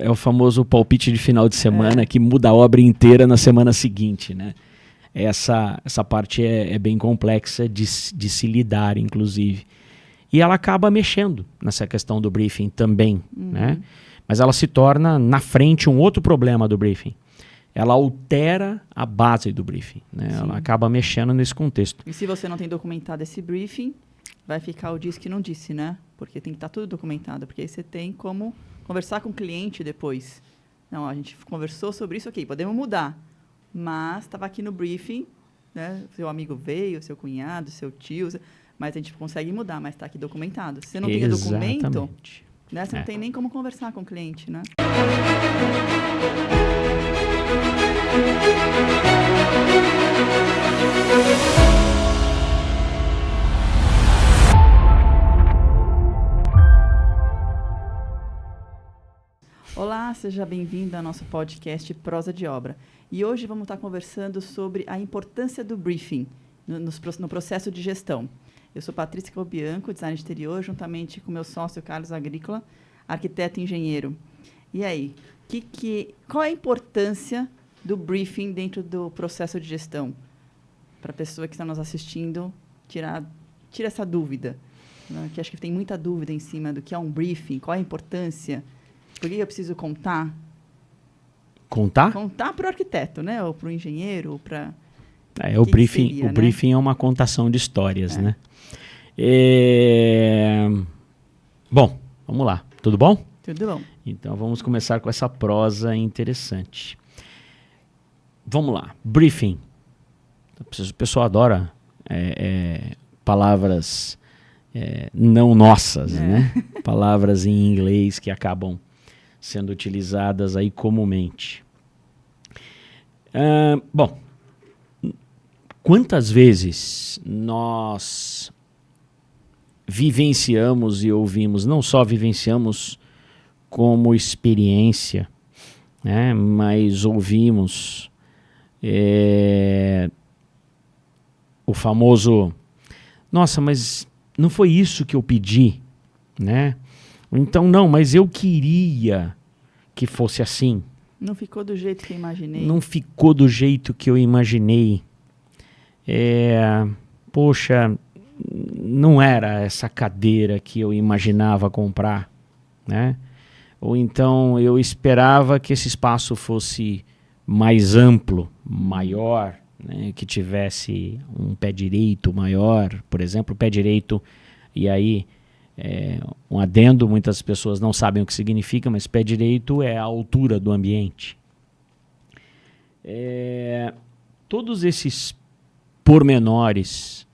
é o famoso palpite de final de semana que muda a obra inteira na semana seguinte, né? Essa parte é bem complexa de se lidar, inclusive. E ela acaba mexendo nessa questão do briefing também, né? Mas ela se torna, na frente, um outro problema do briefing. Ela altera a base do briefing, né? Ela acaba mexendo nesse contexto. E se você não tem documentado esse briefing, vai ficar o disse que não disse, né? Porque tem que estar tudo documentado, porque aí você tem como conversar com o cliente depois. Não, a gente conversou sobre isso, ok, podemos mudar. Mas estava aqui no briefing, né? Seu amigo veio, seu cunhado, seu tio, mas a gente consegue mudar, mas está aqui documentado. Se você não tem o documento, né? Você não tem nem como conversar com o cliente, né? Olá, seja bem-vindo ao nosso podcast Prosa de Obra. E hoje vamos estar conversando sobre a importância do briefing no processo de gestão. Eu sou Patrícia Calbianco, designer de exterior, juntamente com meu sócio Carlos Agrícola, arquiteto e engenheiro. E aí, qual é a importância do briefing dentro do processo de gestão? Para a pessoa que está nos assistindo, tira essa dúvida, né? Que acho que tem muita dúvida em cima do que é um briefing, qual é a importância. Por que eu preciso contar? Contar? Contar para o arquiteto, né? Ou para o engenheiro, ou para... O briefing é uma contação de histórias, né? Bom, vamos lá. Tudo bom? Tudo bom. Então, vamos começar com essa prosa interessante. Vamos lá. Briefing. O pessoal adora palavras não nossas, né? Palavras em inglês que acabam sendo utilizadas aí comumente. Bom, quantas vezes nós vivenciamos e ouvimos, não só vivenciamos como experiência, né, mas ouvimos o famoso, nossa, mas não foi isso que eu pedi, né? Então, não, mas eu queria que fosse assim. Não ficou do jeito que eu imaginei. Não ficou do jeito que eu imaginei. Poxa, não era essa cadeira que eu imaginava comprar, né? Ou então eu esperava que esse espaço fosse mais amplo, maior, né? Que tivesse um pé direito maior, por exemplo, pé direito, e aí um adendo, muitas pessoas não sabem o que significa, mas pé direito é a altura do ambiente. Todos esses pormenores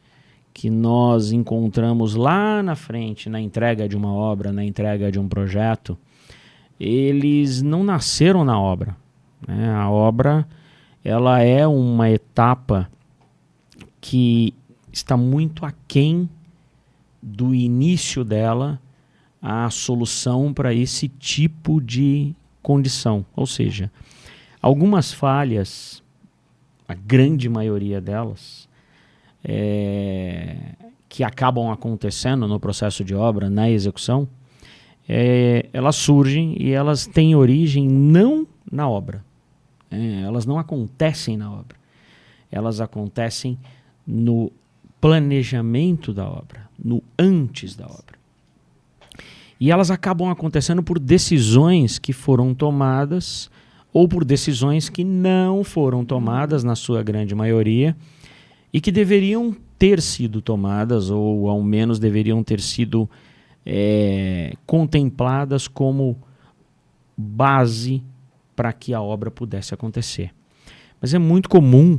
que nós encontramos lá na frente, na entrega de uma obra, na entrega de um projeto, eles não nasceram na obra, né? A obra, ela é uma etapa que está muito aquém do início dela a solução para esse tipo de condição. Ou seja, algumas falhas, a grande maioria delas, que acabam acontecendo no processo de obra, na execução, elas surgem e elas têm origem não na obra. Elas não acontecem na obra. Elas acontecem no planejamento da obra, no antes da obra. E elas acabam acontecendo por decisões que foram tomadas ou por decisões que não foram tomadas, na sua grande maioria, e que deveriam ter sido tomadas, ou ao menos deveriam ter sido contempladas como base para que a obra pudesse acontecer. Mas é muito comum,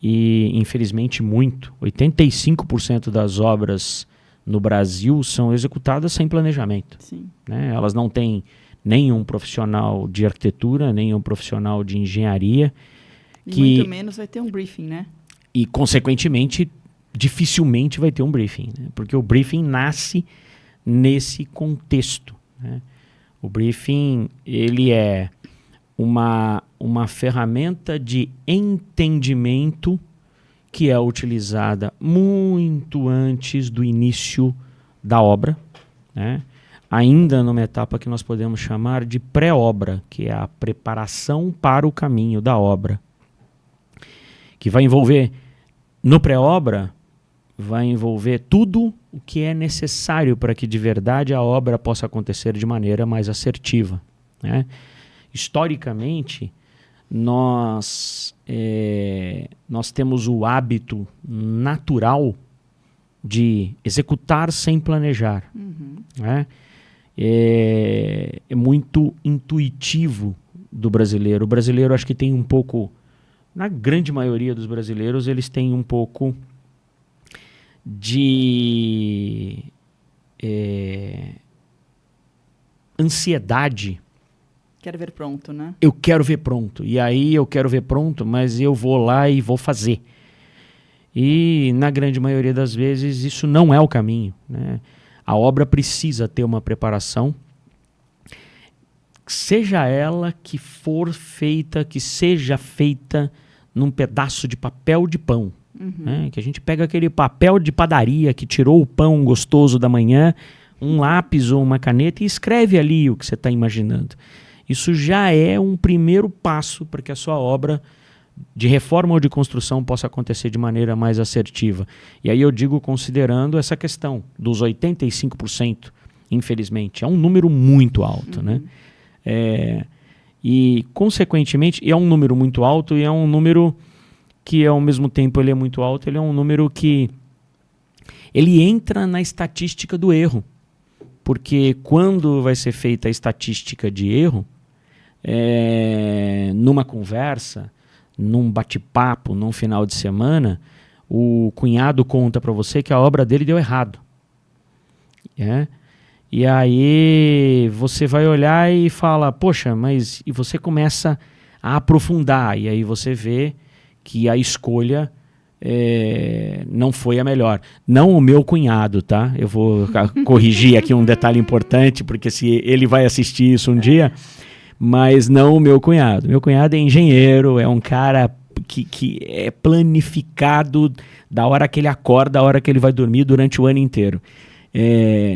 e infelizmente 85% das obras no Brasil são executadas sem planejamento. Sim. Né? Elas não têm nenhum profissional de arquitetura, nenhum profissional de engenharia. E muito menos vai ter um briefing, né? E, consequentemente, dificilmente vai ter um briefing, né? Porque o briefing nasce nesse contexto, né? O briefing, ele é uma ferramenta de entendimento que é utilizada muito antes do início da obra, né? ainda numa etapa que nós podemos chamar de pré-obra, que é a preparação para o caminho da obra, que vai envolver, no pré-obra, vai envolver tudo o que é necessário para que de verdade a obra possa acontecer de maneira mais assertiva, né? Historicamente, nós temos o hábito natural de executar sem planejar. Né? É muito intuitivo do brasileiro. O brasileiro, acho que tem um pouco, na grande maioria dos brasileiros, eles têm um pouco de ansiedade. Quero ver pronto, né? Eu quero ver pronto. E aí eu quero ver pronto, mas eu vou lá e vou fazer. E na grande maioria das vezes isso não é o caminho, né? A obra precisa ter uma preparação, seja ela que for feita, que seja feita num pedaço de papel de pão. Né? Que a gente pega aquele papel de padaria que tirou o pão gostoso da manhã, um lápis ou uma caneta e escreve ali o que você está imaginando. Isso já é um primeiro passo para que a sua obra de reforma ou de construção possa acontecer de maneira mais assertiva. E aí eu digo considerando essa questão dos 85%, infelizmente. É um número muito alto, né? E, consequentemente, é um número muito alto e é um número que, ao mesmo tempo, ele é muito alto, ele é um número que ele entra na estatística do erro. Porque quando vai ser feita a estatística de erro, numa conversa, num bate-papo, num final de semana, o cunhado conta para você que a obra dele deu errado. E aí você vai olhar e fala, poxa, mas... E você começa a aprofundar, e aí você vê que a escolha não foi a melhor. Não o meu cunhado, tá? Eu vou corrigir aqui um detalhe importante, porque se ele vai assistir isso um dia, mas não o meu cunhado. Meu cunhado é engenheiro, é um cara que é planificado da hora que ele acorda, da hora que ele vai dormir durante o ano inteiro.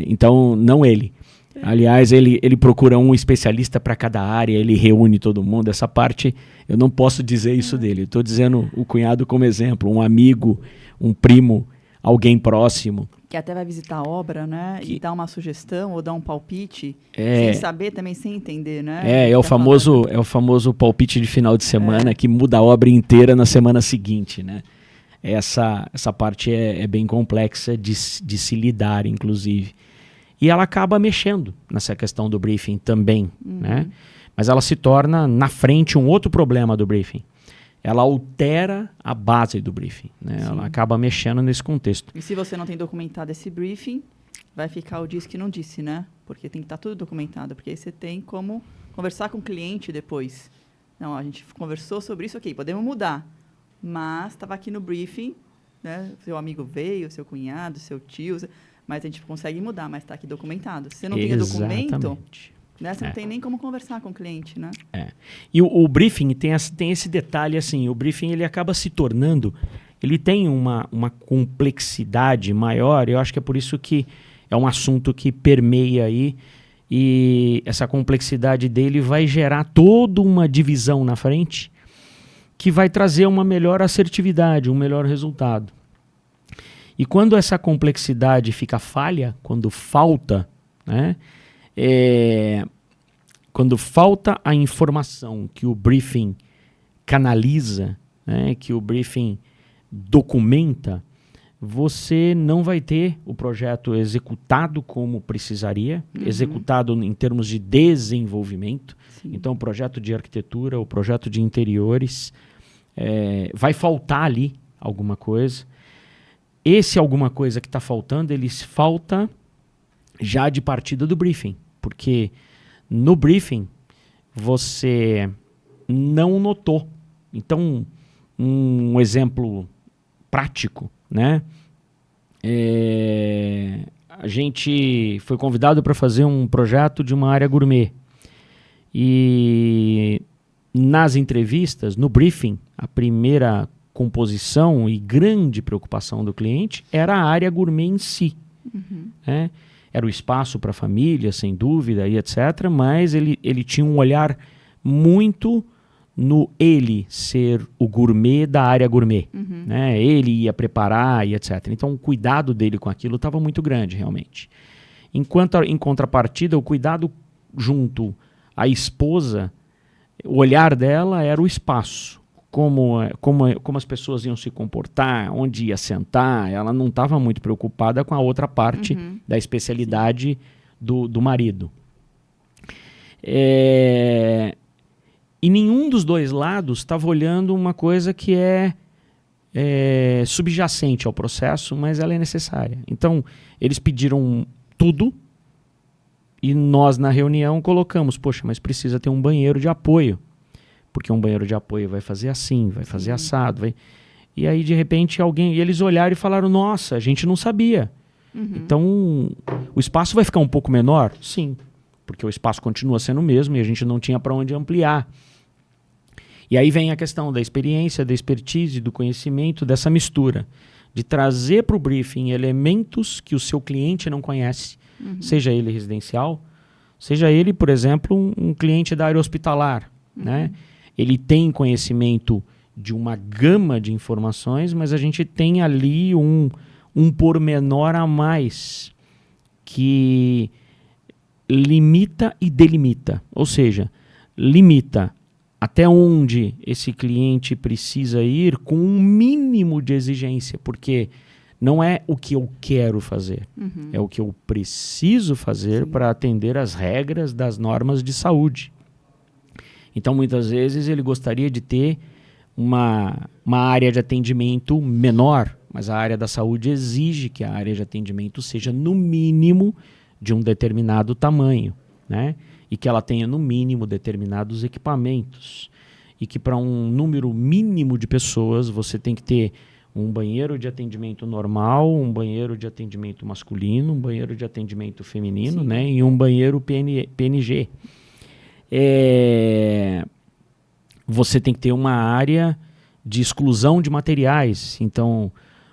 Então, não ele. Aliás, ele procura um especialista para cada área, ele reúne todo mundo. Essa parte, eu não posso dizer isso dele. Estou dizendo o cunhado como exemplo, um amigo, um primo, alguém próximo. Que até vai visitar a obra, né? E dar uma sugestão ou dar um palpite, sem saber também, sem entender, né? É o famoso palpite de final de semana que muda a obra inteira na semana seguinte, né? Essa parte é bem complexa de se lidar, inclusive. E ela acaba mexendo nessa questão do briefing também, né? Mas ela se torna, na frente, um outro problema do briefing. Ela altera a base do briefing, né? Ela acaba mexendo nesse contexto. E se você não tem documentado esse briefing, vai ficar o disse que não disse, né? Porque tem que estar tudo documentado, porque aí você tem como conversar com o cliente depois. Não, a gente conversou sobre isso, ok, podemos mudar. Mas estava aqui no briefing, né? Seu amigo veio, seu cunhado, seu tio, mas a gente consegue mudar, mas está aqui documentado. Se você não tem documento, né? Você não tem nem como conversar com o cliente, né? E o briefing tem esse detalhe, assim, o briefing ele acaba se tornando, ele tem uma complexidade maior, eu acho que é por isso que é um assunto que permeia aí, e essa complexidade dele vai gerar toda uma divisão na frente, que vai trazer uma melhor assertividade, um melhor resultado. E quando essa complexidade fica falha, quando falta, né, quando falta a informação que o briefing canaliza, né, que o briefing documenta, você não vai ter o projeto executado como precisaria, executado em termos de desenvolvimento. Sim. Então, o projeto de arquitetura, o projeto de interiores, vai faltar ali alguma coisa. Esse alguma coisa que está faltando, ele falta já de partida do briefing, porque no briefing você não notou. Então, um exemplo prático, né? A gente foi convidado para fazer um projeto de uma área gourmet. E nas entrevistas, no briefing, a primeira composição e grande preocupação do cliente era a área gourmet em si. Né? era o espaço para a família, sem dúvida, e etc., mas ele tinha um olhar muito no ele ser o gourmet da área gourmet. Né? Ele ia preparar e etc. Então o cuidado dele com aquilo estava muito grande, realmente. Enquanto, em contrapartida, o cuidado junto à esposa, o olhar dela era o espaço. Como as pessoas iam se comportar, onde ia sentar, ela não estava muito preocupada com a outra parte da especialidade do marido. E nenhum dos dois lados estava olhando uma coisa que é subjacente ao processo, mas ela é necessária. Então, eles pediram tudo e nós na reunião colocamos, poxa, mas precisa ter um banheiro de apoio. Porque um banheiro de apoio vai fazer assim, vai fazer assado. E aí, de repente, eles olharam e falaram, nossa, a gente não sabia. Então, o espaço vai ficar um pouco menor? Sim, porque o espaço continua sendo o mesmo e a gente não tinha para onde ampliar. E aí vem a questão da experiência, da expertise, do conhecimento, dessa mistura. De trazer para o briefing elementos que o seu cliente não conhece, seja ele residencial, seja ele, por exemplo, um cliente da área hospitalar, né? Ele tem conhecimento de uma gama de informações, mas a gente tem ali um pormenor a mais que limita e delimita. Ou seja, limita até onde esse cliente precisa ir com um mínimo de exigência, porque não é o que eu quero fazer, é o que eu preciso fazer para atender às regras das normas de saúde. Então, muitas vezes, ele gostaria de ter uma área de atendimento menor, mas a área da saúde exige que a área de atendimento seja, no mínimo, de um determinado tamanho, né? E que ela tenha, no mínimo, determinados equipamentos. E que para um número mínimo de pessoas, você tem que ter um banheiro de atendimento normal, um banheiro de atendimento masculino, um banheiro de atendimento feminino, né? E um banheiro PNG. Você tem que ter uma área de exclusão de materiais. Então,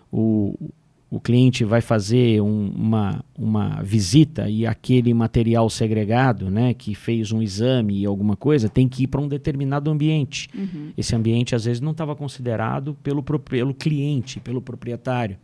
o cliente vai fazer uma visita e aquele material segregado, né, que fez um exame e alguma coisa, tem que ir para um determinado ambiente. Esse ambiente, às vezes, não estava considerado pelo cliente, pelo proprietário.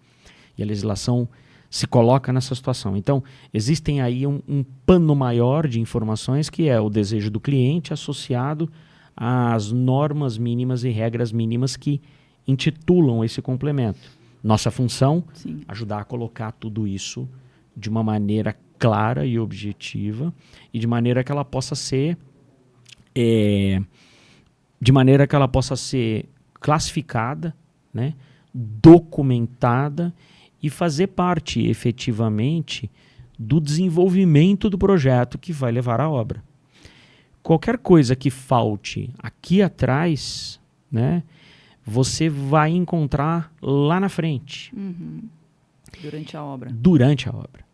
E a legislação se coloca nessa situação. Então, existem aí um pano maior de informações que é o desejo do cliente associado às normas mínimas e regras mínimas que intitulam esse complemento. Nossa função, ajudar a colocar tudo isso de uma maneira clara e objetiva e de maneira que ela possa ser classificada, né, documentada e fazer parte, efetivamente, do desenvolvimento do projeto que vai levar à obra. Qualquer coisa que falte aqui atrás, né, você vai encontrar lá na frente. Durante a obra. Durante a obra.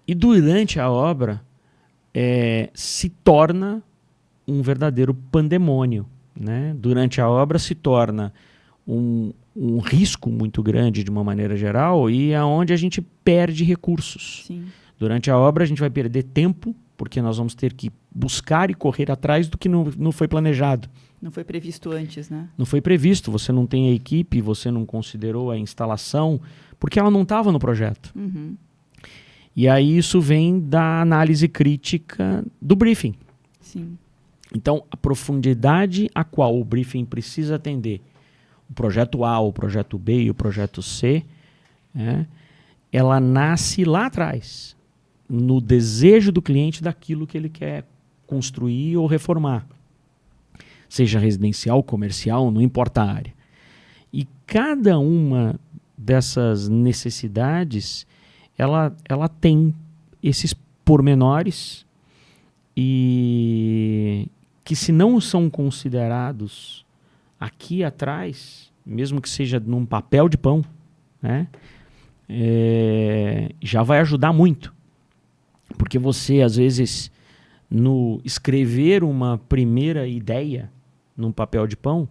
E durante a obra se torna um verdadeiro pandemônio, né? Durante a obra se torna um risco muito grande de uma maneira geral e é onde a gente perde recursos. Durante a obra a gente vai perder tempo, porque nós vamos ter que buscar e correr atrás do que não foi planejado. Não foi previsto antes, né? Não foi previsto, você não tem a equipe, você não considerou a instalação, porque ela não estava no projeto. E aí isso vem da análise crítica do briefing. Então, a profundidade a qual o briefing precisa atender, o projeto A, o projeto B e o projeto C, ela nasce lá atrás, no desejo do cliente daquilo que ele quer construir ou reformar. Seja residencial, comercial, não importa a área. E cada uma dessas necessidades, ela tem esses pormenores e que se não são considerados aqui atrás, mesmo que seja num papel de pão, né, já vai ajudar muito. Porque você, às vezes, no escrever uma primeira ideia num papel de pão,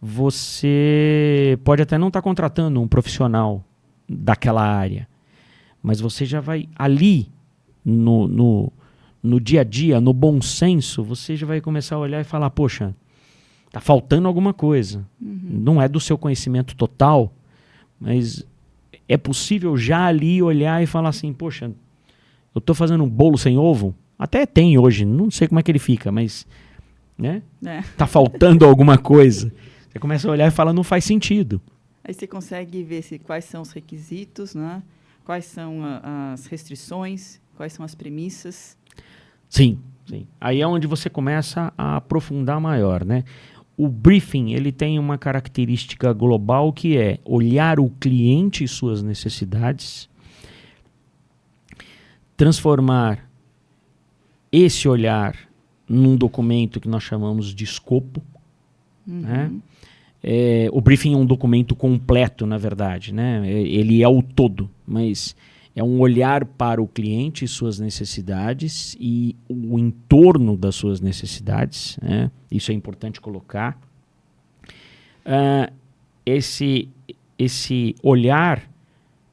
você pode até não estar contratando um profissional daquela área, mas você já vai ali, no dia a dia, no bom senso, você já vai começar a olhar e falar, poxa, tá faltando alguma coisa. Não é do seu conhecimento total, mas é possível já ali olhar e falar assim, poxa, eu tô fazendo um bolo sem ovo? Até tem hoje, não sei como é que ele fica, mas né? Tá faltando alguma coisa. Você começa a olhar e fala, não faz sentido. Aí você consegue ver quais são os requisitos, né? Quais são as restrições, quais são as premissas. Sim. Aí é onde você começa a aprofundar maior, né? O briefing, ele tem uma característica global que é olhar o cliente e suas necessidades, transformar esse olhar num documento que nós chamamos de escopo, né? O briefing é um documento completo, na verdade, né? Ele é o todo, mas é um olhar para o cliente e suas necessidades e o entorno das suas necessidades, né? Isso é importante colocar. Esse olhar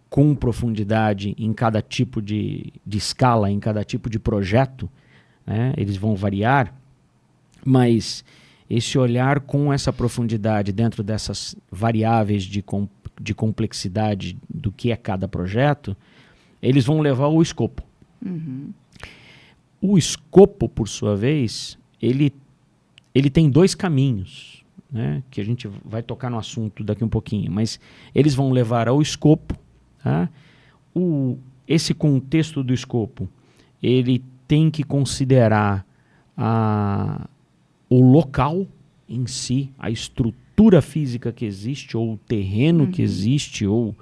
com profundidade em cada tipo de escala, em cada tipo de projeto, né? Eles vão variar, mas esse olhar com essa profundidade dentro dessas variáveis de complexidade do que é cada projeto, eles vão levar ao escopo. O escopo, por sua vez, ele tem dois caminhos, né, que a gente vai tocar no assunto daqui um pouquinho, mas eles vão levar ao escopo. Tá? Esse contexto do escopo, ele tem que considerar o local em si, a estrutura física que existe, ou o terreno que existe, ou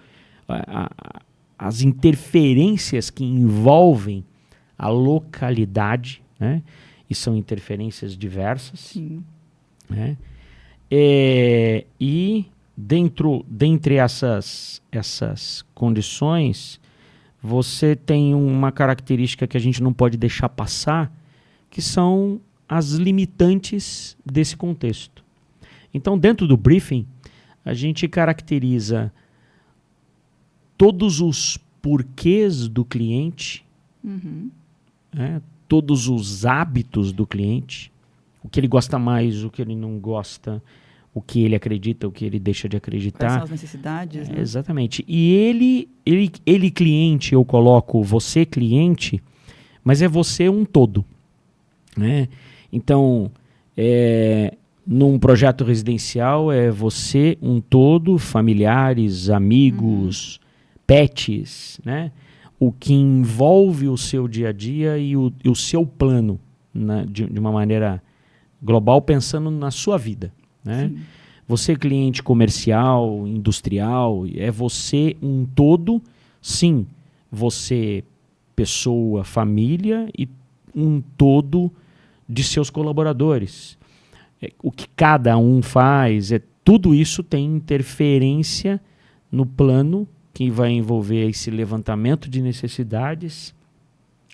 as interferências que envolvem a localidade, né? E são interferências diversas. Sim. Né? E dentre essas condições, você tem uma característica que a gente não pode deixar passar, que são as limitantes desse contexto. Então, dentro do briefing, a gente caracteriza todos os porquês do cliente, né, todos os hábitos do cliente, o que ele gosta mais, o que ele não gosta, o que ele acredita, o que ele deixa de acreditar. Quais são as necessidades, né? Exatamente. E ele cliente, eu coloco você cliente, mas é você um todo, né? Então, num projeto residencial é você um todo, familiares, amigos, pets, né? O que envolve o seu dia a dia e o seu plano, né? de uma maneira global, pensando na sua vida, né? Você cliente comercial, industrial, é você um todo, sim, você pessoa, família e um todo de seus colaboradores. O que cada um faz, tudo isso tem interferência no plano que vai envolver esse levantamento de necessidades,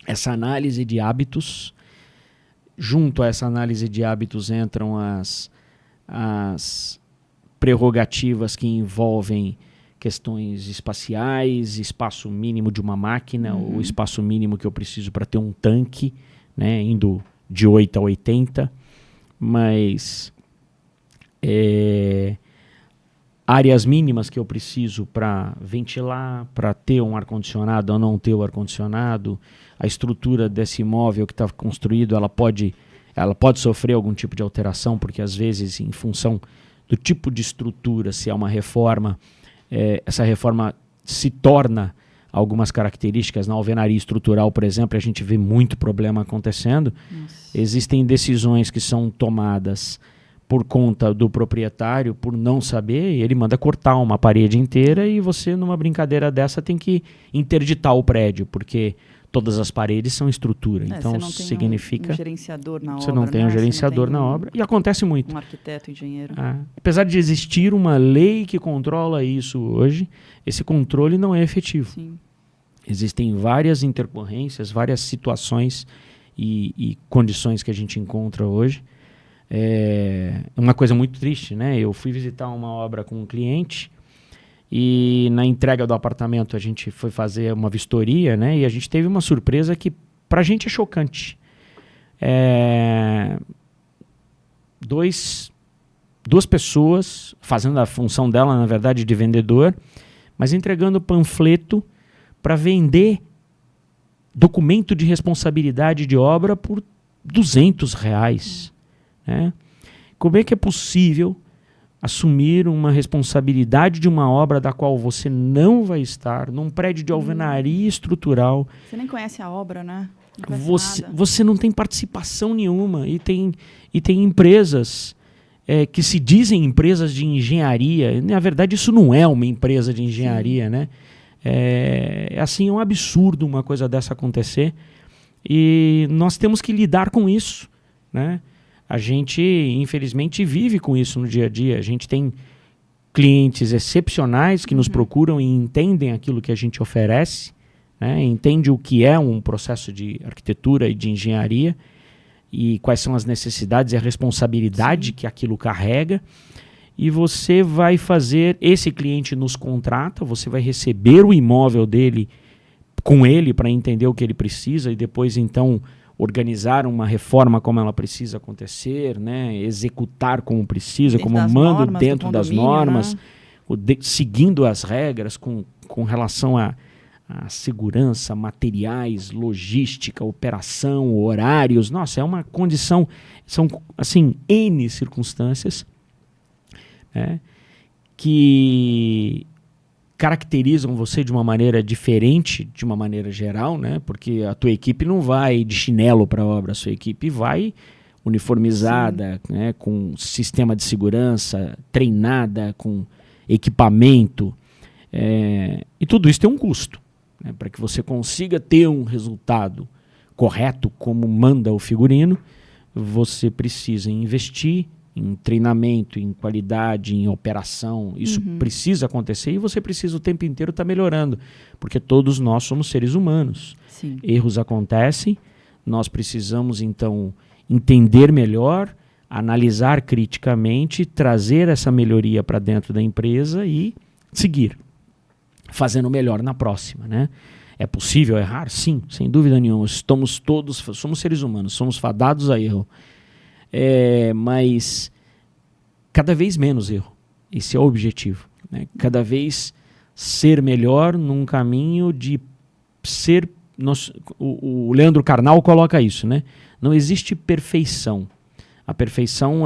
essa análise de hábitos. Junto a essa análise de hábitos entram as prerrogativas que envolvem questões espaciais, espaço mínimo de uma máquina, o espaço mínimo que eu preciso para ter um tanque, né, indo de 8 a 80, mas áreas mínimas que eu preciso para ventilar, para ter um ar-condicionado ou não ter o ar-condicionado, a estrutura desse imóvel que está construído, ela pode sofrer algum tipo de alteração, porque às vezes, em função do tipo de estrutura, se é uma reforma, essa reforma se torna algumas características. Na alvenaria estrutural, por exemplo, a gente vê muito problema acontecendo. Nossa. Existem decisões que são tomadas por conta do proprietário, por não saber, e ele manda cortar uma parede inteira e você, numa brincadeira dessa, tem que interditar o prédio, porque todas as paredes são estrutura. Então, significa... um gerenciador na obra. Você não tem um gerenciador na obra. E acontece muito. Um arquiteto, engenheiro. Apesar de existir uma lei que controla isso hoje, esse controle não é efetivo. Sim. Existem várias intercorrências, várias situações e condições que a gente encontra hoje. É uma coisa muito triste, né? Eu fui visitar uma obra com um cliente E na entrega do apartamento a gente foi fazer uma vistoria, né? E a gente teve uma surpresa que pra gente é chocante. Duas pessoas fazendo a função dela, na verdade, de vendedor, mas entregando panfleto para vender documento de responsabilidade de obra por R$200. Né? Como é que é possível assumir uma responsabilidade de uma obra da qual você não vai estar, num prédio de alvenaria estrutural? Você nem conhece a obra, né? Você não tem participação nenhuma. E tem empresas que se dizem empresas de engenharia. Na verdade, isso não é uma empresa de engenharia, né? É um absurdo uma coisa dessa acontecer. E nós temos que lidar com isso, né? A gente, infelizmente, vive com isso no dia a dia. A gente tem clientes excepcionais que nos procuram e entendem aquilo que a gente oferece, né? Entende o que é um processo de arquitetura e de engenharia e quais são as necessidades e a responsabilidade que aquilo carrega. E você vai fazer, esse cliente nos contrata, você vai receber o imóvel dele com ele para entender o que ele precisa e depois, então, organizar uma reforma como ela precisa acontecer, né? Executar como precisa, como manda dentro das normas, né? Seguindo as regras com relação a segurança, materiais, logística, operação, horários. Nossa, é uma condição, são assim, N circunstâncias que caracterizam você de uma maneira diferente, de uma maneira geral, né? Porque a tua equipe não vai de chinelo para a obra, a sua equipe vai uniformizada, né? Com sistema de segurança, treinada, com equipamento. E tudo isso tem um custo, né? Para que você consiga ter um resultado correto, como manda o figurino, você precisa investir em treinamento, em qualidade, em operação. Isso precisa acontecer e você precisa o tempo inteiro estar melhorando, porque todos nós somos seres humanos. Sim. Erros acontecem, nós precisamos então entender melhor, analisar criticamente, trazer essa melhoria para dentro da empresa e seguir, fazendo melhor na próxima, né? É possível errar? Sim, sem dúvida nenhuma. Somos seres humanos, somos fadados a erro. Mas cada vez menos erro. Esse é o objetivo, né? Cada vez ser melhor num caminho de ser... O Leandro Carnal coloca isso, né? Não existe perfeição. A perfeição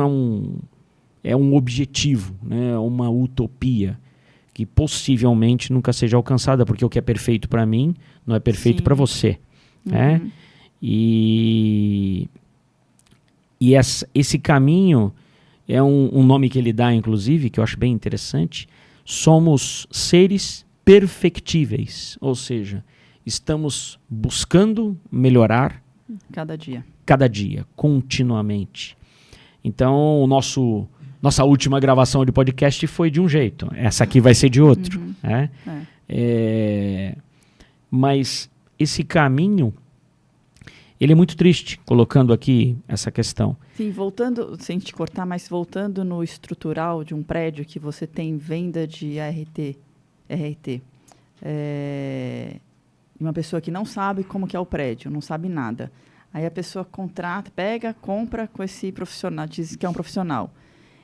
é um objetivo, né? É uma utopia que possivelmente nunca seja alcançada, porque o que é perfeito para mim não é perfeito para você. Né? E esse caminho é um nome que ele dá, inclusive, que eu acho bem interessante. Somos seres perfectíveis, ou seja, estamos buscando melhorar cada dia, continuamente. Então, nossa última gravação de podcast foi de um jeito, essa aqui vai ser de outro. Né? Mas esse caminho, ele é muito triste, colocando aqui essa questão. Sim, voltando, sem te cortar, mas voltando no estrutural de um prédio que você tem venda de RT, uma pessoa que não sabe como que é o prédio, não sabe nada. Aí a pessoa compra com esse profissional, diz que é um profissional.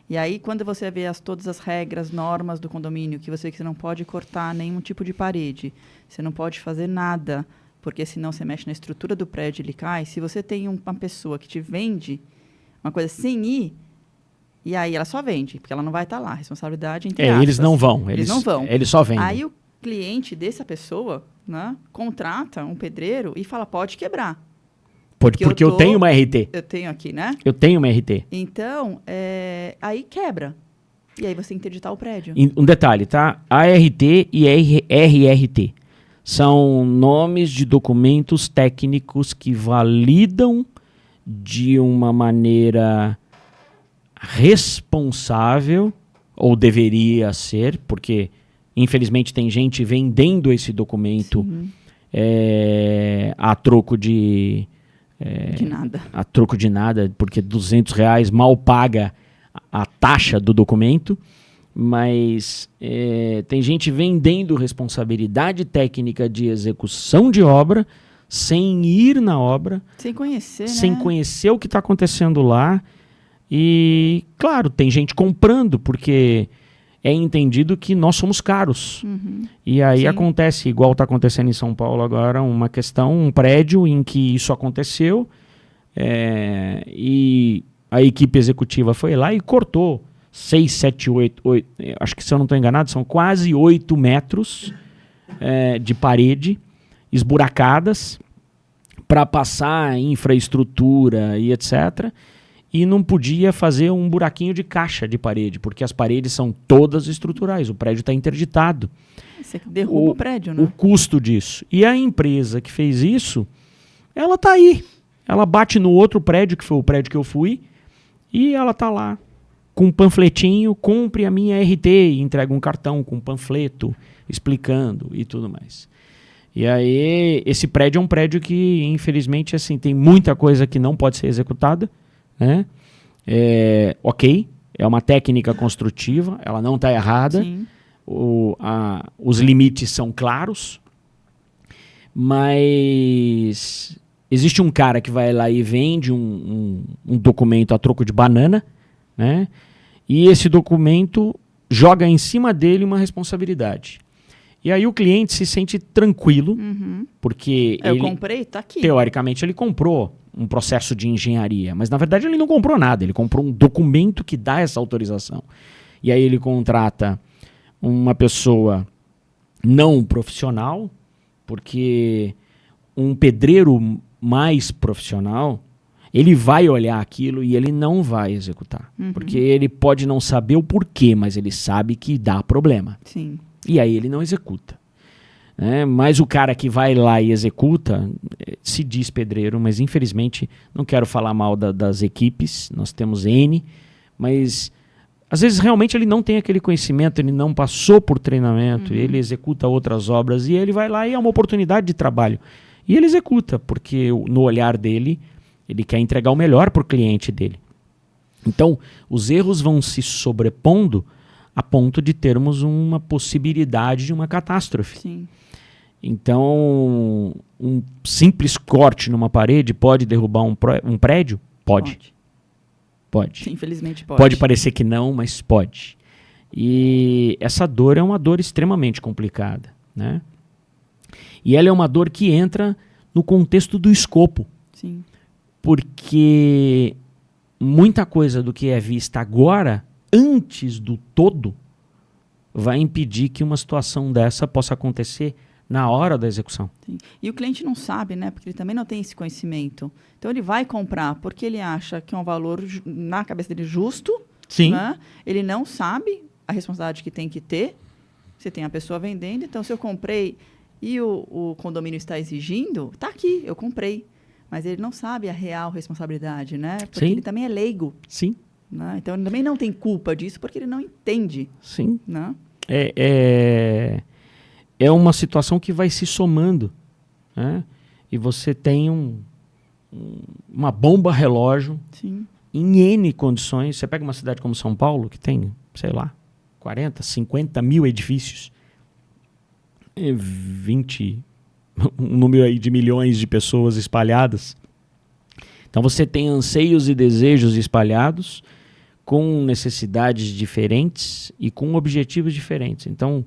E aí, quando você vê todas as regras, normas do condomínio, que você não pode cortar nenhum tipo de parede, você não pode fazer nada, porque senão você mexe na estrutura do prédio e ele cai. Se você tem uma pessoa que te vende uma coisa sem ir, e aí ela só vende, porque ela não vai estar lá. Responsabilidade entre aspas. Eles não vão. Eles só vendem. Aí o cliente dessa pessoa, né, contrata um pedreiro e fala, pode quebrar. Porque eu tenho uma RT. Eu tenho aqui, né? Eu tenho uma RT. Então, aí quebra. E aí você tem que interditar o prédio. Um detalhe, tá? ART e RRT são nomes de documentos técnicos que validam de uma maneira responsável, ou deveria ser, porque infelizmente tem gente vendendo esse documento a troco de nada. A troco de nada, porque R$200 mal paga a taxa do documento. mas tem gente vendendo responsabilidade técnica de execução de obra sem ir na obra, Sem conhecer, sem né? conhecer o que está acontecendo lá. E, claro, tem gente comprando, porque é entendido que nós somos caros. E aí Sim. acontece, igual está acontecendo em São Paulo agora, uma questão, um prédio em que isso aconteceu, e a equipe executiva foi lá e cortou 6, 7, 8, acho que se eu não estou enganado, são quase 8 metros de parede esburacadas para passar infraestrutura e etc., e não podia fazer um buraquinho de caixa de parede, porque as paredes são todas estruturais, o prédio está interditado. Você derruba o prédio, né? O custo disso. E a empresa que fez isso, ela está aí. Ela bate no outro prédio, que foi o prédio que eu fui, e ela está lá, com um panfletinho, cumpre a minha RT, e entrega um cartão com um panfleto, explicando e tudo mais. E aí, esse prédio é um prédio que, infelizmente, assim, tem muita coisa que não pode ser executada, né? Ok, é uma técnica construtiva, ela não está errada. Sim. Os limites são claros, mas existe um cara que vai lá e vende um documento a troco de banana, né? E esse documento joga em cima dele uma responsabilidade. E aí o cliente se sente tranquilo, porque Eu comprei, tá aqui. teoricamente ele comprou um processo de engenharia, mas na verdade ele não comprou nada, ele comprou um documento que dá essa autorização. E aí ele contrata uma pessoa não profissional, porque um pedreiro mais profissional, ele vai olhar aquilo e ele não vai executar. Porque ele pode não saber o porquê, mas ele sabe que dá problema. Sim. E aí ele não executa. Mas o cara que vai lá e executa, se diz pedreiro, mas infelizmente não quero falar mal das equipes, nós temos N, mas às vezes realmente ele não tem aquele conhecimento, ele não passou por treinamento, ele executa outras obras e ele vai lá e é uma oportunidade de trabalho. E ele executa, porque no olhar dele, ele quer entregar o melhor para o cliente dele. Então, os erros vão se sobrepondo a ponto de termos uma possibilidade de uma catástrofe. Sim. Então, um simples corte numa parede pode derrubar um prédio? Pode. Infelizmente pode. Pode parecer que não, mas pode. E essa dor é uma dor extremamente complicada, né? E ela é uma dor que entra no contexto do escopo. Sim. Porque muita coisa do que é vista agora, antes do todo, vai impedir que uma situação dessa possa acontecer na hora da execução. Sim. E o cliente não sabe, né? Porque ele também não tem esse conhecimento. Então ele vai comprar porque ele acha que é um valor na cabeça dele justo. Sim. Né? Ele não sabe a responsabilidade que tem que ter. Você tem a pessoa vendendo. Então, se eu comprei e o condomínio está exigindo, tá aqui, eu comprei. Mas ele não sabe a real responsabilidade, né? Porque Sim. ele também é leigo. Sim. Né? Então, ele também não tem culpa disso porque ele não entende. Sim. Né? É uma situação que vai se somando, né? E você tem uma bomba relógio. Sim. Em N condições. Você pega uma cidade como São Paulo, que tem, sei lá, 40, 50 mil edifícios, 20, um número aí de milhões de pessoas espalhadas. Então você tem anseios e desejos espalhados, com necessidades diferentes e com objetivos diferentes. Então,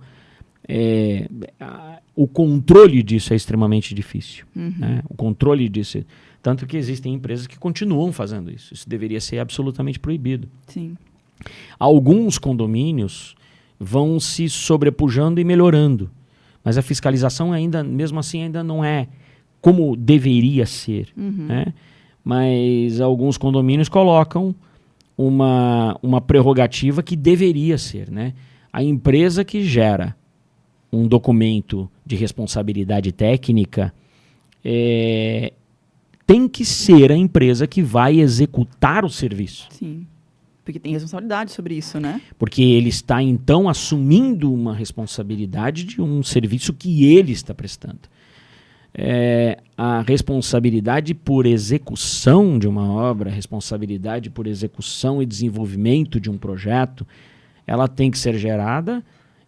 o controle disso é extremamente difícil. Né? O controle disso. Tanto que existem empresas que continuam fazendo isso. Isso deveria ser absolutamente proibido. Sim. Alguns condomínios vão se sobrepujando e melhorando. Mas a fiscalização ainda, mesmo assim, ainda não é como deveria ser. Né? Mas alguns condomínios colocam uma prerrogativa que deveria ser. Né? A empresa que gera um documento de responsabilidade técnica tem que ser a empresa que vai executar o serviço. Sim. Porque tem responsabilidade sobre isso, né? Porque ele está, então, assumindo uma responsabilidade de um serviço que ele está prestando. A responsabilidade por execução de uma obra, a responsabilidade por execução e desenvolvimento de um projeto, ela tem que ser gerada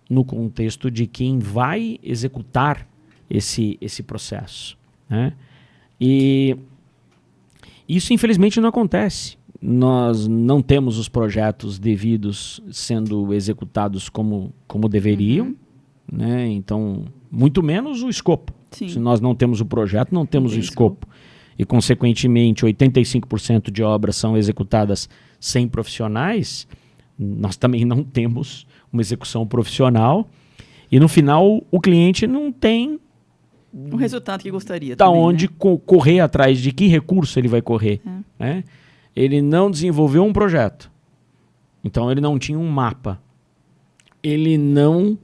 no contexto de quem vai executar esse processo, né? E isso, infelizmente, não acontece. Nós não temos os projetos devidos sendo executados como deveriam, né? Então, muito menos o escopo. Sim. Se nós não temos o projeto, não temos o escopo. E, consequentemente, 85% de obras são executadas sem profissionais. Nós também não temos uma execução profissional. E, no final, o cliente não tem o resultado que gostaria. Da também, onde né? Correr atrás, de que recurso ele vai correr. Né? Ele não desenvolveu um projeto. Então, ele não tinha um mapa. Ele não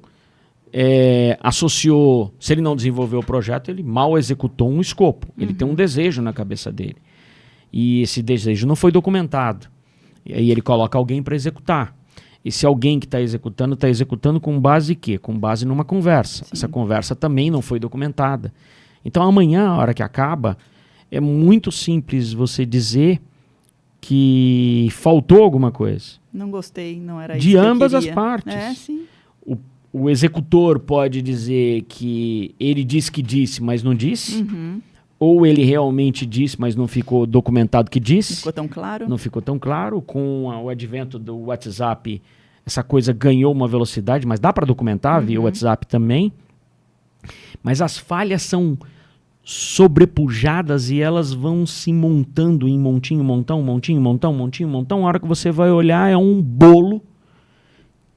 associou. Se ele não desenvolveu o projeto, ele mal executou um escopo. Ele tem um desejo na cabeça dele. E esse desejo não foi documentado. E aí ele coloca alguém para executar. E se alguém que está executando com base em quê? Com base numa conversa. Sim. Essa conversa também não foi documentada. Então, amanhã, a hora que acaba, é muito simples você dizer que faltou alguma coisa. Não gostei, não era isso de que eu ambas as queria. partes. Sim. O executor pode dizer que ele disse que disse, mas não disse. Ou ele realmente disse, mas não ficou documentado que disse. Não ficou tão claro. Não ficou tão claro. Com o advento do WhatsApp, essa coisa ganhou uma velocidade, mas dá para documentar via WhatsApp também. Mas as falhas são sobrepujadas e elas vão se montando em montinho, montão, montinho, montão, montinho, montão. A hora que você vai olhar, é um bolo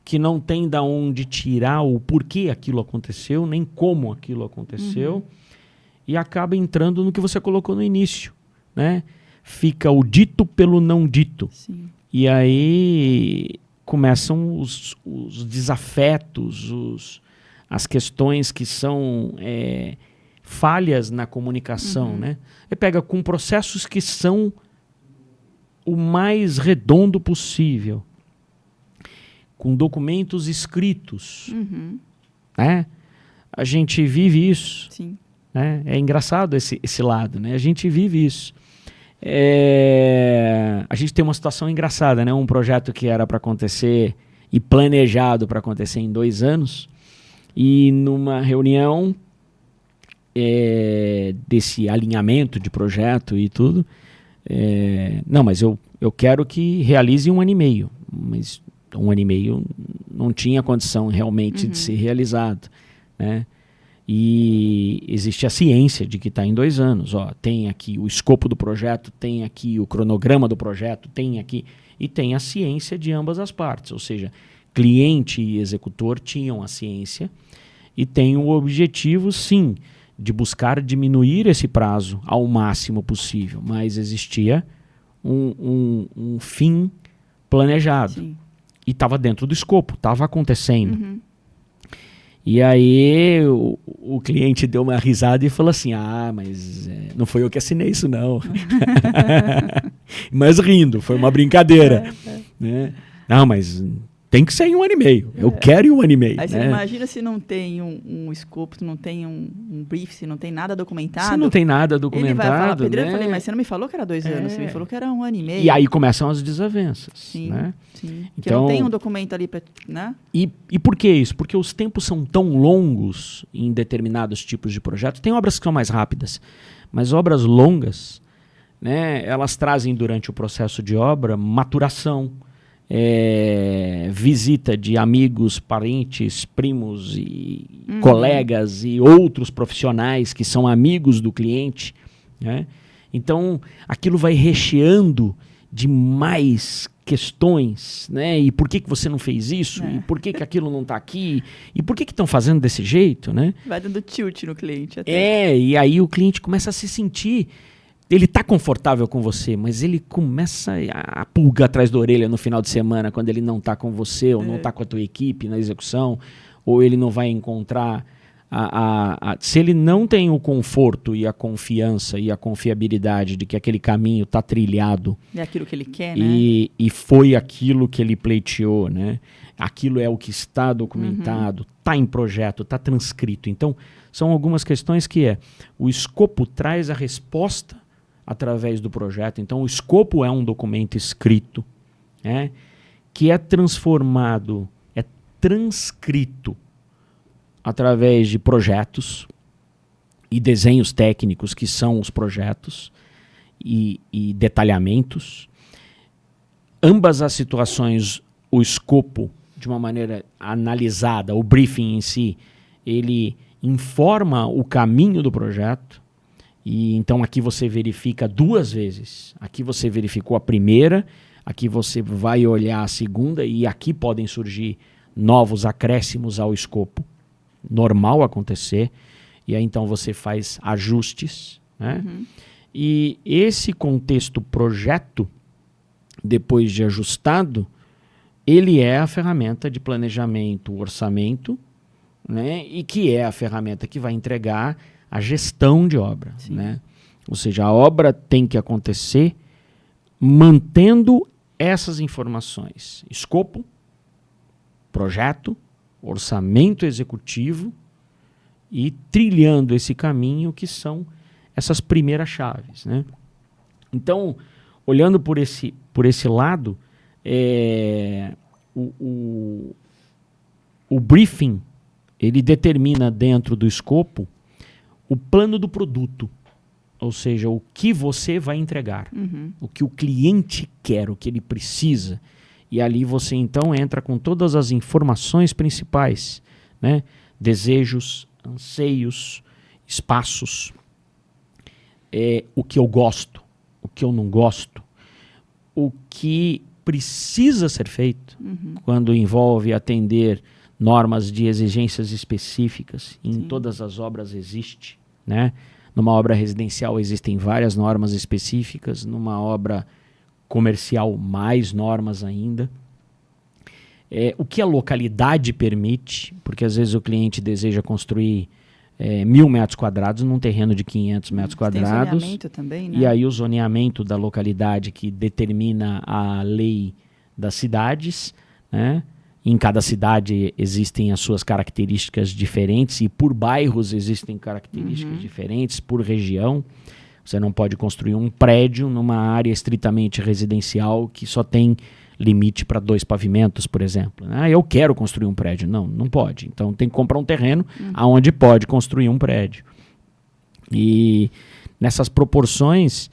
que não tem da onde tirar o porquê aquilo aconteceu, nem como aquilo aconteceu. E acaba entrando no que você colocou no início, né? Fica o dito pelo não dito. Sim. E aí começam os desafetos, as questões que são falhas na comunicação, né? Você pega com processos que são o mais redondo possível, com documentos escritos, né? A gente vive isso. Sim. É engraçado esse lado, né? A gente vive isso. A gente tem uma situação engraçada, né? Um projeto que era para acontecer e planejado para acontecer em 2 anos, e numa reunião desse alinhamento de projeto e tudo, não, mas eu quero que realize 1 ano e meio, mas 1 ano e meio não tinha condição realmente de ser realizado, né? E existe a ciência de que está em 2 anos. Ó, tem aqui o escopo do projeto, tem aqui o cronograma do projeto, tem aqui... E tem a ciência de ambas as partes. Ou seja, cliente e executor tinham a ciência e tem o objetivo, sim, de buscar diminuir esse prazo ao máximo possível. Mas existia um fim planejado. Sim. E estava dentro do escopo, estava acontecendo. E aí o cliente deu uma risada e falou assim, mas não foi eu que assinei isso não. Mas rindo, foi uma brincadeira. Né? Não, mas tem que ser em 1 ano e meio. Eu quero em 1 ano e meio. Aí você né? imagina se não tem um escopo, se não tem um brief, se não tem nada documentado. Se não tem nada documentado, ele vai falar, Pedreiro, né? eu falei, mas você não me falou que era 2 anos, você me falou que era 1 ano e meio. E aí começam as desavenças. Sim, né? sim. Porque então, não tem um documento ali para... Né? E por que isso? Porque os tempos são tão longos em determinados tipos de projetos. Tem obras que são mais rápidas, mas obras longas, né, elas trazem durante o processo de obra maturação, visita de amigos, parentes, primos e colegas e outros profissionais que são amigos do cliente, né? Então aquilo vai recheando de mais questões, né? E por que você não fez isso? E por que aquilo não está aqui? E por que estão fazendo desse jeito, né? Vai dando tilt no cliente até. E aí o cliente começa a se sentir... Ele está confortável com você, mas ele começa a pulga atrás da orelha no final de semana, quando ele não está com você, ou não está com a tua equipe na execução, ou ele não vai encontrar... Se ele não tem o conforto e a confiança e a confiabilidade de que aquele caminho está trilhado... É aquilo que ele quer, né? E foi aquilo que ele pleiteou, né? Aquilo é o que está documentado, está em projeto, está transcrito. Então, são algumas questões que o escopo traz a resposta através do projeto. Então, o escopo é um documento escrito, né, que é transformado, é transcrito através de projetos e desenhos técnicos, que são os projetos, e detalhamentos. Ambas as situações, o escopo, de uma maneira analisada, o briefing em si, ele informa o caminho do projeto. E então aqui você verifica 2 vezes. Aqui você verificou a primeira, aqui você vai olhar a segunda, e aqui podem surgir novos acréscimos ao escopo. Normal acontecer. E aí então você faz ajustes, né? E esse contexto projeto, depois de ajustado, ele é a ferramenta de planejamento, orçamento, né? E que é a ferramenta que vai entregar a gestão de obra, né? Ou seja, a obra tem que acontecer mantendo essas informações: escopo, projeto, orçamento executivo, e trilhando esse caminho, que são essas primeiras chaves, né? Então, olhando por esse lado, o briefing, ele determina dentro do escopo o plano do produto, ou seja, o que você vai entregar, o que o cliente quer, o que ele precisa. E ali você então entra com todas as informações principais, né? Desejos, anseios, espaços, o que eu gosto, o que eu não gosto, o que precisa ser feito quando envolve atender normas de exigências específicas. Em todas as obras existe, né? Numa obra residencial existem várias normas específicas, numa obra comercial mais normas ainda. O que a localidade permite, porque às vezes o cliente deseja construir 1.000 metros quadrados num terreno de 500 metros quadrados. Tem zoneamento também, né? E aí o zoneamento da localidade, que determina a lei das cidades, né? Em cada cidade existem as suas características diferentes, e por bairros existem características diferentes, por região. Você não pode construir um prédio numa área estritamente residencial que só tem limite para 2 pavimentos, por exemplo. Eu quero construir um prédio. Não pode. Então tem que comprar um terreno onde pode construir um prédio. E nessas proporções,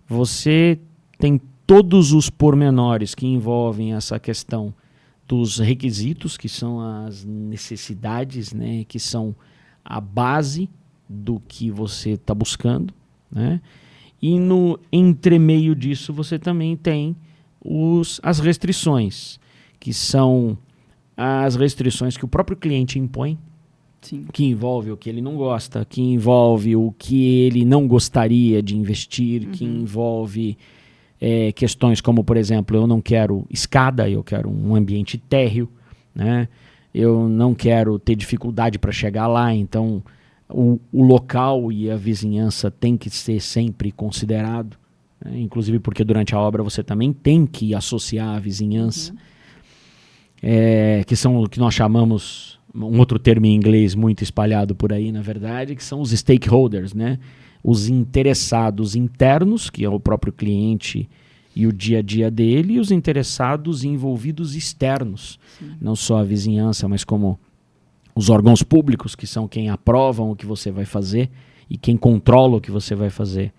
você tem todos os pormenores que envolvem essa questão dos requisitos, que são as necessidades, né, que são a base do que você está buscando, né? E no entremeio disso você também tem as restrições, que são as restrições que o próprio cliente impõe, que envolve o que ele não gosta, que envolve o que ele não gostaria de investir, que envolve questões como, por exemplo, eu não quero escada, eu quero um ambiente térreo, né? Eu não quero ter dificuldade para chegar lá, então o local e a vizinhança tem que ser sempre considerado, né? Inclusive porque durante a obra você também tem que associar a vizinhança, que são o que nós chamamos, um outro termo em inglês muito espalhado por aí, na verdade, que são os stakeholders, né? Os interessados internos, que é o próprio cliente e o dia a dia dele, e os interessados envolvidos externos, não só a vizinhança, mas como os órgãos públicos, que são quem aprovam o que você vai fazer e quem controla o que você vai fazer.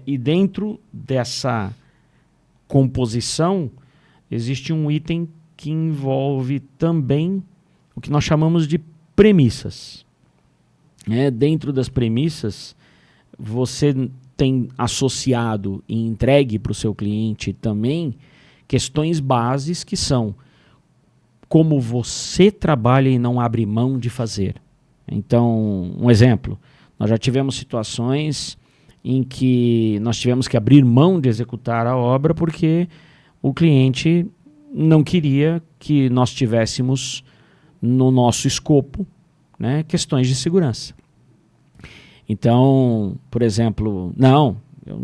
E dentro dessa composição, existe um item que envolve também o que nós chamamos de premissas. Dentro das premissas, você tem associado e entregue para o seu cliente também questões bases, que são como você trabalha e não abre mão de fazer. Então, um exemplo, nós já tivemos situações em que nós tivemos que abrir mão de executar a obra porque o cliente não queria que nós tivéssemos no nosso escopo, né, questões de segurança. Então, por exemplo, eu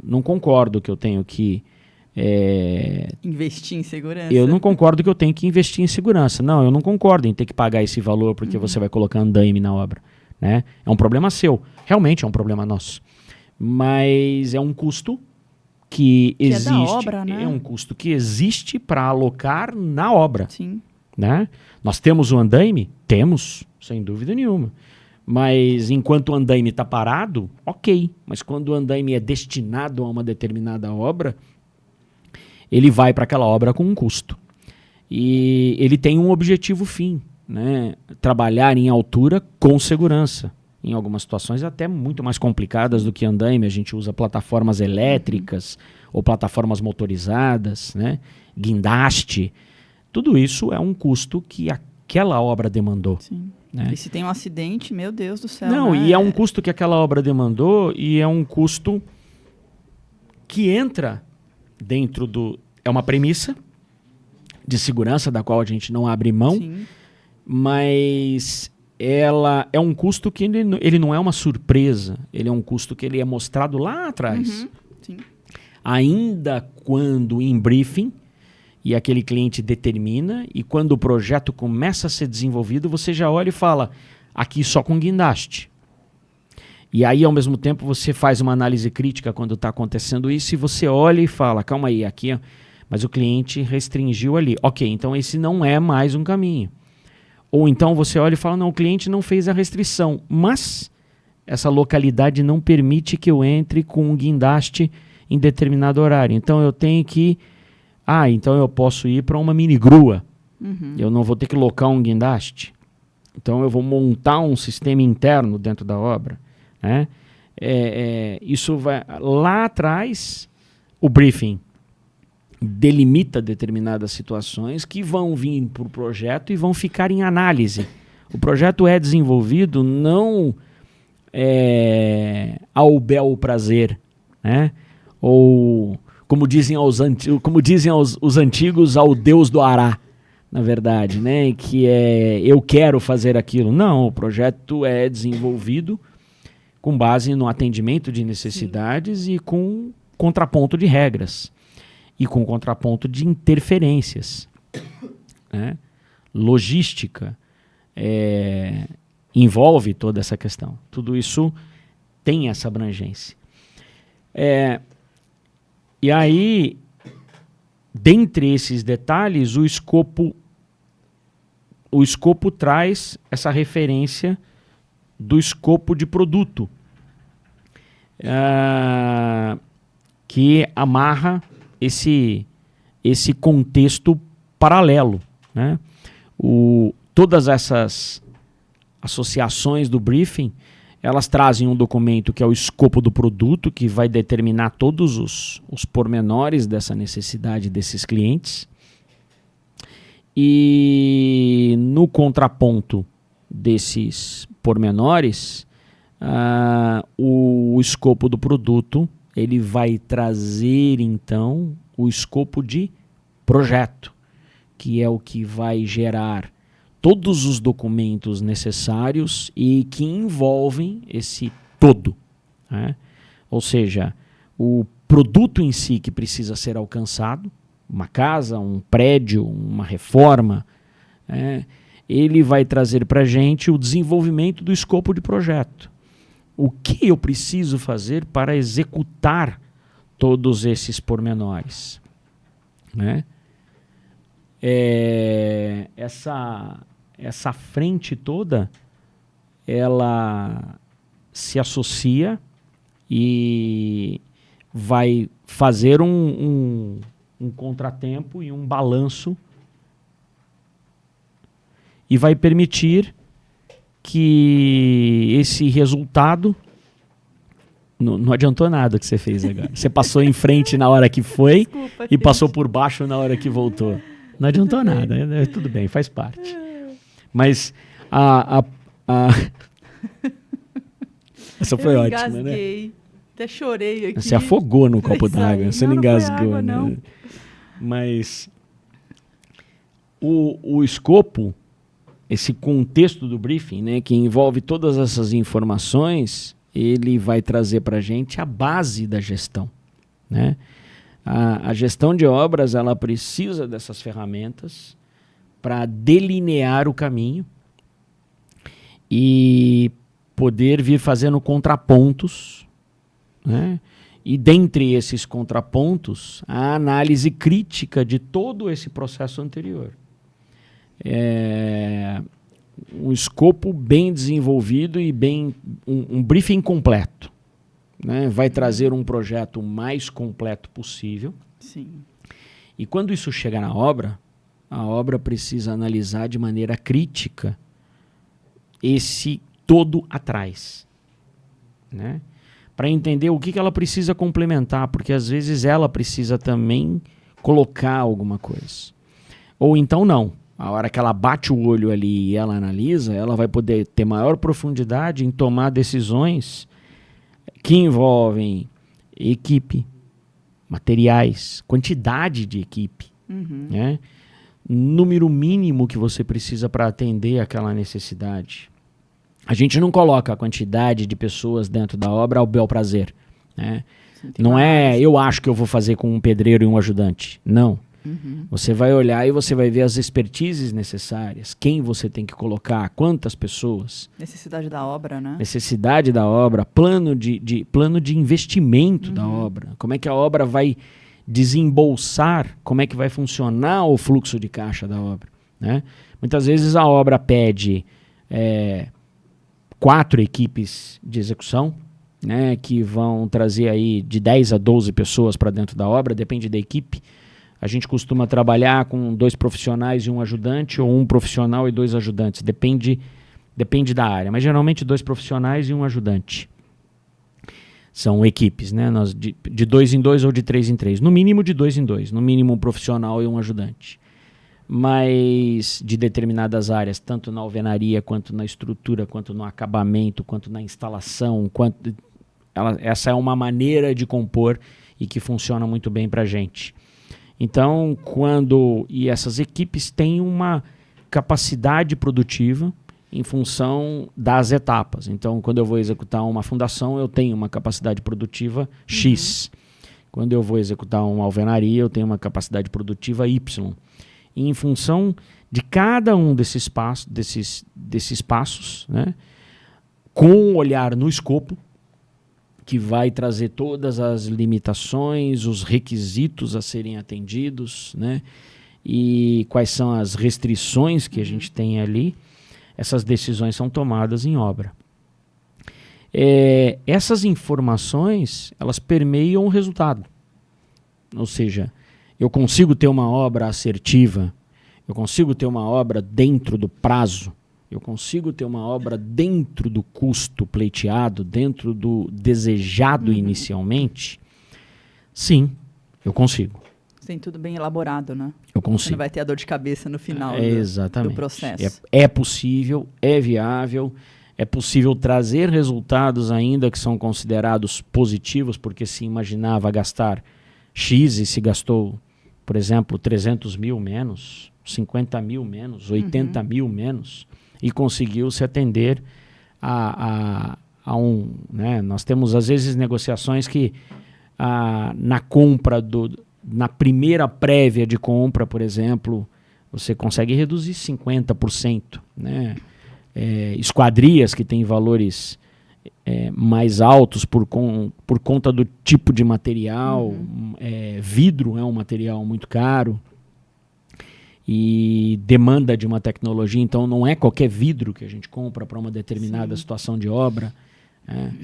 não concordo que eu tenho que investir em segurança. Eu não concordo que eu tenho que investir em segurança. Eu não concordo em ter que pagar esse valor porque você vai colocar andaime na obra, né? É um problema seu. Realmente é um problema nosso. Mas é um custo que é existe, da obra, né? é um custo que existe para alocar na obra. Sim. Né? Nós temos o andaime? Temos, sem dúvida nenhuma. Mas enquanto o andaime está parado, ok. Mas quando o andaime é destinado a uma determinada obra, ele vai para aquela obra com um custo. E ele tem um objetivo fim, né? Trabalhar em altura com segurança. Em algumas situações até muito mais complicadas do que andaime. A gente usa plataformas elétricas ou plataformas motorizadas, né? Guindaste. Tudo isso é um custo que aquela obra demandou. Sim. Né? E se tem um acidente, meu Deus do céu. Não, né? e é um custo que aquela obra demandou e é um custo que entra dentro do... É uma premissa de segurança da qual a gente não abre mão, Sim. mas ela é um custo que ele não é uma surpresa, ele é um custo que ele é mostrado lá atrás. Uhum. Sim. Ainda quando em briefing, e aquele cliente determina, e quando o projeto começa a ser desenvolvido, você já olha e fala, aqui só com guindaste. E aí, ao mesmo tempo, você faz uma análise crítica quando está acontecendo isso, e você olha e fala, calma aí, aqui, mas o cliente restringiu ali. Ok, então esse não é mais um caminho. Ou então você olha e fala, não, o cliente não fez a restrição, mas essa localidade não permite que eu entre com um guindaste em determinado horário. Então eu tenho que... então eu posso ir para uma mini grua. Uhum. Eu não vou ter que locar um guindaste. Então eu vou montar um sistema interno dentro da obra. Né? Isso vai... Lá atrás, o briefing delimita determinadas situações que vão vir para o projeto e vão ficar em análise. O projeto é desenvolvido não ao bel prazer, né? Ou... Como dizem os antigos, ao Deus do Ará, na verdade, né? Que eu quero fazer aquilo. Não, o projeto é desenvolvido com base no atendimento de necessidades Sim. E com contraponto de regras. E com contraponto de interferências. Né? Logística envolve toda essa questão. Tudo isso tem essa abrangência. E aí, dentre esses detalhes, o escopo traz essa referência do escopo de produto, que amarra esse contexto paralelo. Né? Todas essas associações do briefing, elas trazem um documento que é o escopo do produto, que vai determinar todos os pormenores dessa necessidade desses clientes. E no contraponto desses pormenores, o escopo do produto ele vai trazer, então, o escopo de projeto, que é o que vai gerar todos os documentos necessários e que envolvem esse todo. Né? Ou seja, o produto em si que precisa ser alcançado, uma casa, um prédio, uma reforma, ele vai trazer para a gente o desenvolvimento do escopo de projeto. O que eu preciso fazer para executar todos esses pormenores? Né? Essa frente toda, ela se associa e vai fazer um contratempo e um balanço e vai permitir que esse resultado... Não adiantou nada o que você fez agora. Você passou em frente na hora que foi. Desculpa, e passou por baixo na hora que voltou. Não adiantou nada. Tudo bem, faz parte. Mas essa foi ótima, engasguei. Né? Até chorei aqui. Você afogou no copo d'água, você não engasgou. Água, né? não. Mas o escopo, esse contexto do briefing, né, que envolve todas essas informações, ele vai trazer para a gente a base da gestão. Né? A gestão de obras, ela precisa dessas ferramentas para delinear o caminho e poder vir fazendo contrapontos, né? E dentre esses contrapontos, a análise crítica de todo esse processo anterior. Um escopo bem desenvolvido e um briefing completo, né? Vai trazer um projeto mais completo possível. Sim. E quando isso chega na obra, a obra precisa analisar de maneira crítica esse todo atrás, né? Para entender o que ela precisa complementar, porque às vezes ela precisa também colocar alguma coisa. Ou então não. A hora que ela bate o olho ali e ela analisa, ela vai poder ter maior profundidade em tomar decisões que envolvem equipe, materiais, quantidade de equipe, né? Número mínimo que você precisa para atender aquela necessidade. A gente não coloca a quantidade de pessoas dentro da obra ao bel prazer, né? Não é eu acho que eu vou fazer com um pedreiro e um ajudante. Não. Você vai olhar e você vai ver as expertises necessárias, quem você tem que colocar, quantas pessoas. Necessidade da obra, né? Necessidade da obra, plano de investimento da obra. Como é que a obra vai desembolsar, como é que vai funcionar o fluxo de caixa da obra, né? Muitas vezes a obra pede 4 equipes de execução, né, que vão trazer aí de 10 a 12 pessoas para dentro da obra, depende da equipe. A gente costuma trabalhar com 2 profissionais e um ajudante, ou 1 profissional e 2 ajudantes, depende da área, mas geralmente 2 profissionais e um ajudante. São equipes, né? De 2 em 2 ou de 3 em 3. No mínimo de 2 em 2. No mínimo um profissional e um ajudante. Mas de determinadas áreas, tanto na alvenaria, quanto na estrutura, quanto no acabamento, quanto na instalação. Essa é uma maneira de compor e que funciona muito bem para a gente. Então, e essas equipes têm uma capacidade produtiva em função das etapas. Então, quando eu vou executar uma fundação, eu tenho uma capacidade produtiva X. Quando eu vou executar uma alvenaria, eu tenho uma capacidade produtiva Y. E em função de cada um desses passos, né, com um olhar no escopo, que vai trazer todas as limitações, os requisitos a serem atendidos, né, e quais são as restrições que a gente tem ali, essas decisões são tomadas em obra. Essas informações, elas permeiam o resultado. Ou seja, eu consigo ter uma obra assertiva, eu consigo ter uma obra dentro do prazo, eu consigo ter uma obra dentro do custo pleiteado, dentro do desejado inicialmente? Sim, eu consigo. Tem tudo bem elaborado, né? Eu consigo. Você não vai ter a dor de cabeça no final do processo. É possível, é viável, é possível trazer resultados ainda que são considerados positivos, porque se imaginava gastar X e se gastou, por exemplo, 300 mil menos, 50 mil menos, 80 mil menos, e conseguiu se atender a né? Nós temos, às vezes, negociações que na compra na primeira prévia de compra, por exemplo, você consegue reduzir 50%, né? Esquadrias que têm valores mais altos por conta do tipo de material. Vidro é um material muito caro e demanda de uma tecnologia, então não é qualquer vidro que a gente compra para uma determinada situação de obra, né?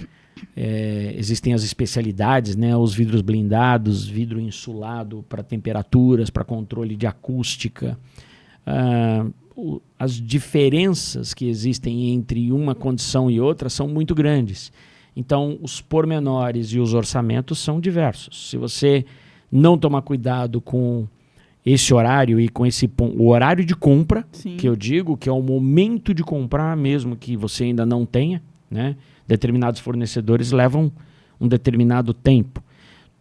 Existem as especialidades, né? Os vidros blindados, vidro insulado para temperaturas, para controle de acústica. As diferenças que existem entre uma condição e outra são muito grandes. Então, os pormenores e os orçamentos são diversos. Se você não tomar cuidado com esse horário e com o horário de compra, que eu digo, que é o momento de comprar, mesmo que você ainda não tenha, né? Determinados fornecedores levam um determinado tempo.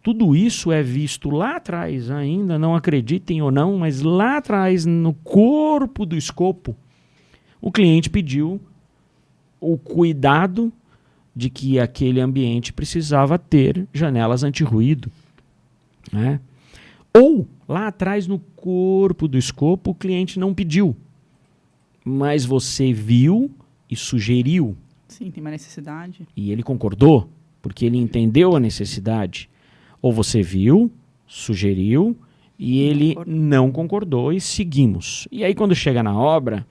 Tudo isso é visto lá atrás ainda, não acreditem ou não, mas lá atrás, no corpo do escopo, o cliente pediu o cuidado de que aquele ambiente precisava ter janelas anti-ruído, né? Ou, lá atrás, no corpo do escopo, o cliente não pediu, mas você viu e sugeriu. Sim, tem uma necessidade. E ele concordou, porque ele entendeu a necessidade. Ou você viu, sugeriu, e ele não concordou e seguimos. E aí quando chega na obra,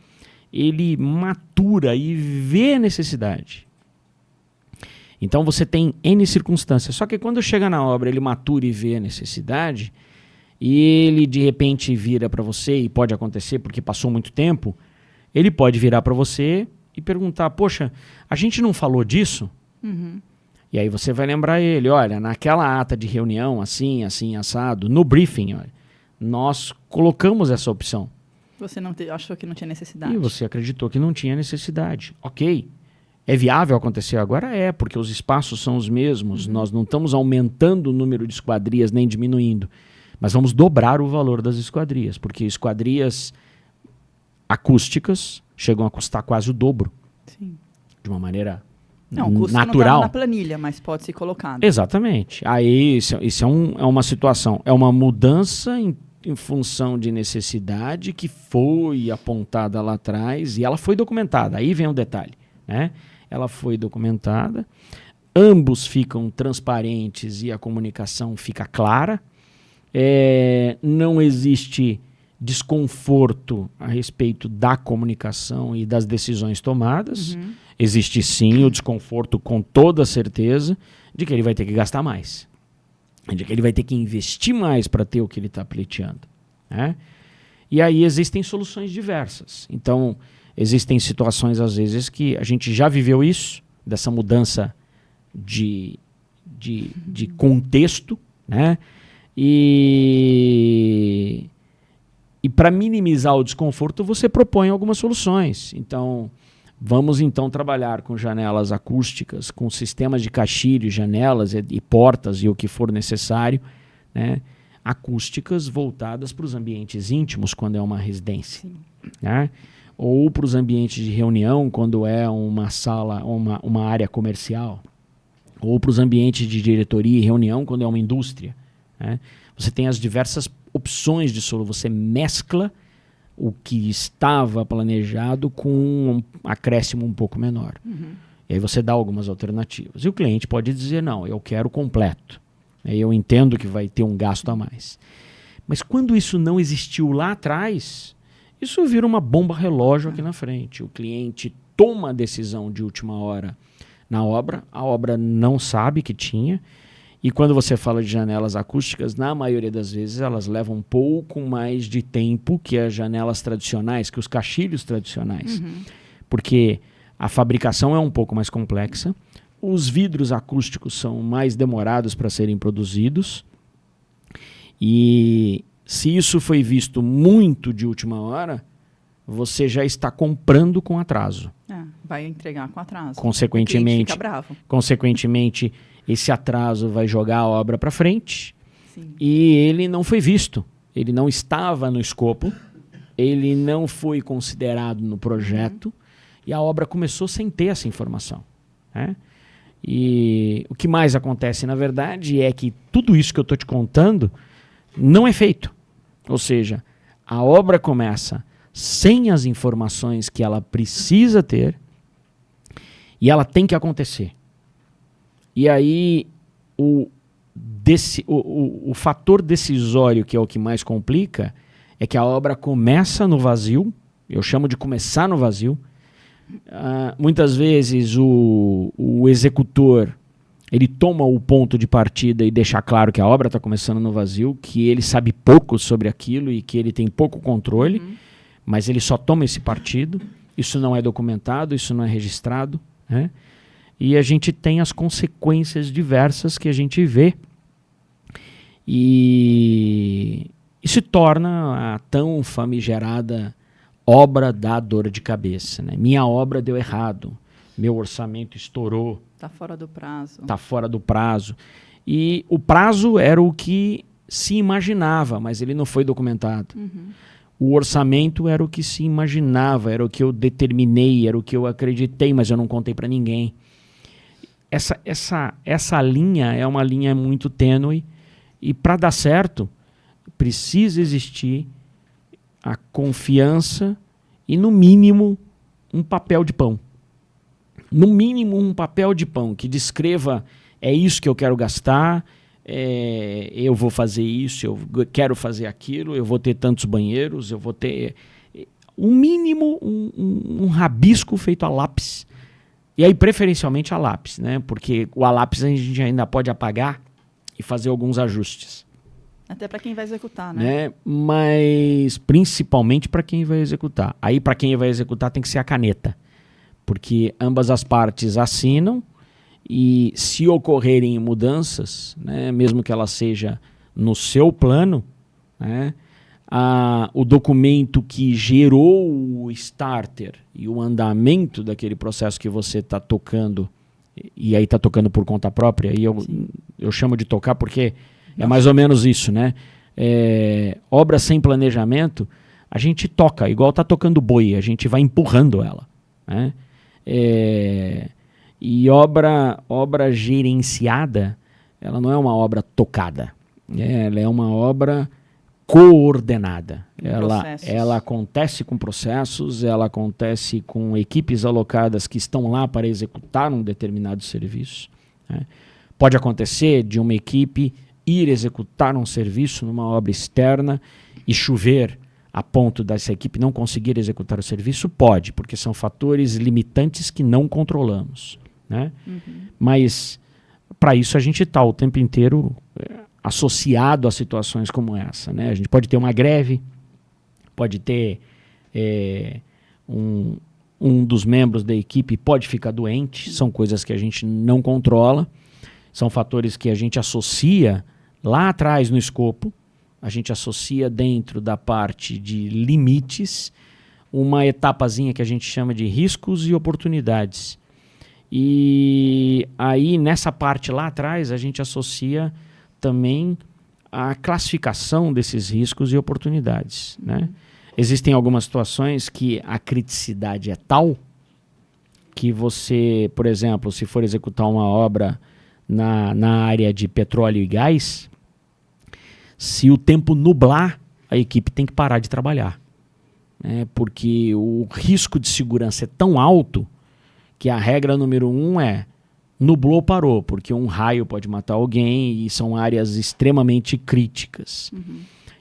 ele matura e vê a necessidade. Então você tem N circunstâncias. Só que quando chega na obra, ele matura e vê a necessidade, e ele de repente vira para você, e pode acontecer porque passou muito tempo, ele pode virar para você e perguntar, poxa, a gente não falou disso? E aí você vai lembrar ele, olha, naquela ata de reunião, assim, assim, assado, no briefing, olha, nós colocamos essa opção. Você achou que não tinha necessidade. E você acreditou que não tinha necessidade. Ok. É viável acontecer agora? É, porque os espaços são os mesmos. Nós não estamos aumentando o número de esquadrias nem diminuindo. Mas vamos dobrar o valor das esquadrias, porque esquadrias acústicas chegam a custar quase o dobro. Sim. De uma maneira não, o custo natural. Não está na planilha, mas pode ser colocado. Exatamente. Aí isso é uma situação, é uma mudança em função de necessidade que foi apontada lá atrás e ela foi documentada. Aí vem o detalhe, né? Ela foi documentada, ambos ficam transparentes e a comunicação fica clara. Não existe desconforto a respeito da comunicação e das decisões tomadas. Existe sim o desconforto com toda certeza de que ele vai ter que gastar mais. De que ele vai ter que investir mais para ter o que ele está pleiteando. Né? E aí existem soluções diversas. Então, existem situações às vezes que a gente já viveu isso, dessa mudança de contexto, né? E para minimizar o desconforto, você propõe algumas soluções. Então, vamos então trabalhar com janelas acústicas, com sistemas de caixilho, janelas e portas e o que for necessário, né? Acústicas voltadas para os ambientes íntimos, quando é uma residência. Né? Ou para os ambientes de reunião, quando é uma sala, uma área comercial. Ou para os ambientes de diretoria e reunião, quando é uma indústria. Né? Você tem as diversas opções de solo, você mescla o que estava planejado com um acréscimo um pouco menor. E aí você dá algumas alternativas. E o cliente pode dizer, não, eu quero completo. Eu entendo que vai ter um gasto a mais. Mas quando isso não existiu lá atrás, isso vira uma bomba relógio aqui na frente. O cliente toma a decisão de última hora na obra, a obra não sabe que tinha. E quando você fala de janelas acústicas, na maioria das vezes elas levam um pouco mais de tempo que as janelas tradicionais, que os caixilhos tradicionais. Porque a fabricação é um pouco mais complexa, os vidros acústicos são mais demorados para serem produzidos. E se isso foi visto muito de última hora, você já está comprando com atraso. Vai entregar com atraso. Consequentemente, fica bravo. Consequentemente, esse atraso vai jogar a obra para frente. Sim. E ele não foi visto. Ele não estava no escopo, ele não foi considerado no projeto e a obra começou sem ter essa informação. Né? E o que mais acontece, na verdade, é que tudo isso que eu estou te contando não é feito. Ou seja, a obra começa sem as informações que ela precisa ter e ela tem que acontecer. E aí o fator decisório, que é o que mais complica, é que a obra começa no vazio. Eu chamo de começar no vazio. Muitas vezes o executor ele toma o ponto de partida e deixa claro que a obra está começando no vazio, que ele sabe pouco sobre aquilo e que ele tem pouco controle, mas ele só toma esse partido. Isso não é documentado, isso não é registrado, né? E a gente tem as consequências diversas que a gente vê e se torna a tão famigerada obra da dor de cabeça. Né? Minha obra deu errado, meu orçamento estourou. Está fora do prazo. Está fora do prazo. E o prazo era o que se imaginava, mas ele não foi documentado. O orçamento era o que se imaginava, era o que eu determinei, era o que eu acreditei, mas eu não contei para ninguém. Essa linha é uma linha muito tênue e para dar certo precisa existir a confiança e no mínimo um papel de pão. No mínimo um papel de pão que descreva é isso que eu quero gastar, eu vou fazer isso, eu quero fazer aquilo, eu vou ter tantos banheiros, eu vou ter um mínimo, um rabisco feito a lápis. E aí, preferencialmente, a lápis, né? Porque o a lápis a gente ainda pode apagar e fazer alguns ajustes. Até para quem vai executar, né? Mas principalmente para quem vai executar. Aí, para quem vai executar, tem que ser a caneta. Porque ambas as partes assinam e se ocorrerem mudanças, né, mesmo que ela seja no seu plano, né, o documento que gerou o starter e o andamento daquele processo que você está tocando, e aí está tocando por conta própria, e eu chamo de tocar porque é mais ou menos isso, né? Obra sem planejamento, a gente toca, igual está tocando boi, a gente vai empurrando ela, né? E obra gerenciada, ela não é uma obra tocada, ela é uma obra coordenada. Ela acontece com processos, ela acontece com equipes alocadas que estão lá para executar um determinado serviço, né? Pode acontecer de uma equipe ir executar um serviço numa obra externa e chover a ponto dessa equipe não conseguir executar o serviço? Pode, porque são fatores limitantes que não controlamos, né? Mas para isso a gente está o tempo inteiro associado a situações como essa, né? A gente pode ter uma greve, pode ter um dos membros da equipe pode ficar doente, são coisas que a gente não controla, são fatores que a gente associa lá atrás no escopo, a gente associa dentro da parte de limites uma etapazinha que a gente chama de riscos e oportunidades. E aí nessa parte lá atrás a gente associa também a classificação desses riscos e oportunidades, né? Existem algumas situações que a criticidade é tal que você, por exemplo, se for executar uma obra na área de petróleo e gás, se o tempo nublar, a equipe tem que parar de trabalhar, né? Porque o risco de segurança é tão alto que a regra número 1 é nublou, parou, porque um raio pode matar alguém e são áreas extremamente críticas.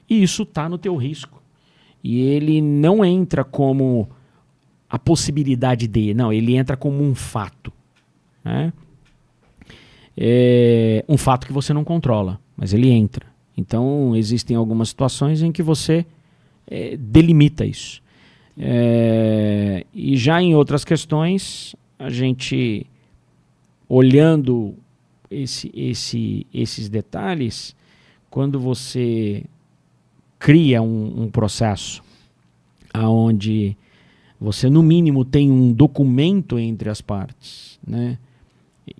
E isso está no teu risco. E ele não entra como a possibilidade de, não, ele entra como um fato, né? Um fato que você não controla, mas ele entra. Então, existem algumas situações em que você delimita isso. E já em outras questões, a gente, olhando esses detalhes, quando você cria um processo onde você, no mínimo, tem um documento entre as partes, né,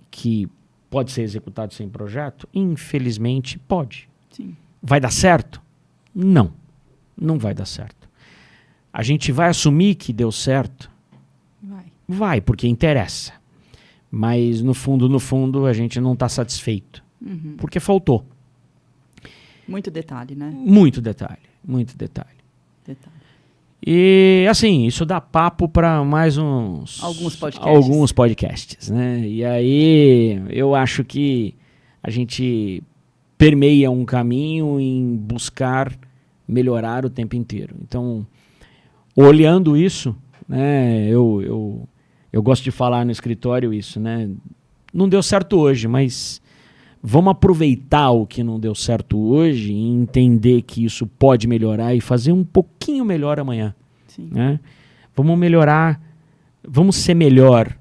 que pode ser executado sem projeto, infelizmente pode. Sim. Vai dar certo? Não, não vai dar certo. A gente vai assumir que deu certo? Vai, porque interessa. Mas no fundo, a gente não está satisfeito. Porque faltou. Muito detalhe, né? Muito detalhe. E assim, isso dá papo para mais alguns podcasts, né? E aí eu acho que a gente permeia um caminho em buscar melhorar o tempo inteiro. Então, olhando isso, né, eu gosto de falar no escritório isso, né? Não deu certo hoje, mas vamos aproveitar o que não deu certo hoje e entender que isso pode melhorar e fazer um pouquinho melhor amanhã. Sim. Né? Vamos melhorar, vamos ser melhor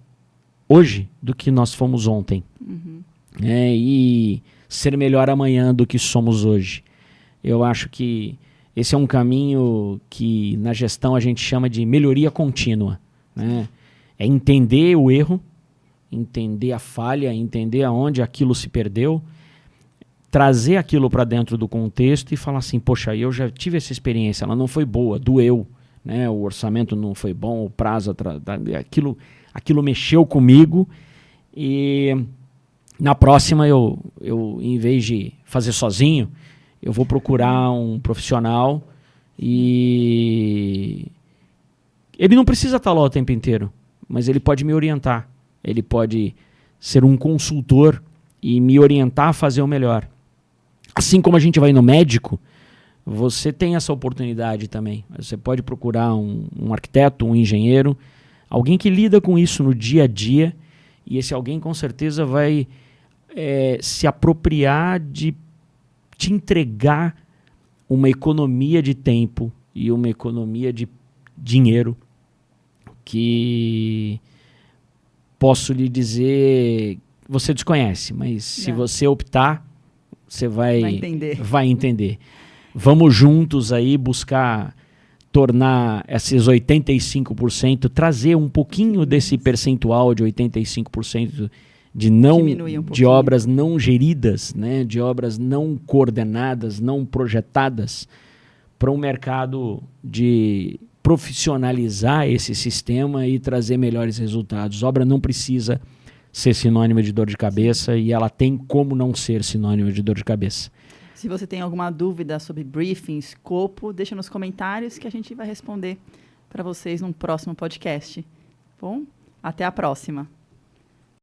hoje do que nós fomos ontem. E ser melhor amanhã do que somos hoje. Eu acho que esse é um caminho que na gestão a gente chama de melhoria contínua, né? É entender o erro, entender a falha, entender aonde aquilo se perdeu, trazer aquilo para dentro do contexto e falar assim, poxa, eu já tive essa experiência, ela não foi boa, doeu, né? O orçamento não foi bom, o prazo, aquilo mexeu comigo e na próxima eu em vez de fazer sozinho, eu vou procurar um profissional e ele não precisa estar lá o tempo inteiro, mas ele pode me orientar, ele pode ser um consultor e me orientar a fazer o melhor. Assim como a gente vai no médico, você tem essa oportunidade também. Você pode procurar um arquiteto, um engenheiro, alguém que lida com isso no dia a dia, e esse alguém com certeza vai se apropriar de te entregar uma economia de tempo e uma economia de dinheiro que posso lhe dizer, você desconhece, mas se você optar, você vai entender. Vamos juntos aí buscar tornar esses 85%, trazer um pouquinho desse percentual de 85% de obras não geridas, né, de obras não coordenadas, não projetadas, para um mercado de profissionalizar esse sistema e trazer melhores resultados. Obra não precisa ser sinônimo de dor de cabeça e ela tem como não ser sinônimo de dor de cabeça. Se você tem alguma dúvida sobre briefing, escopo, deixa nos comentários que a gente vai responder para vocês num próximo podcast. Bom, até a próxima.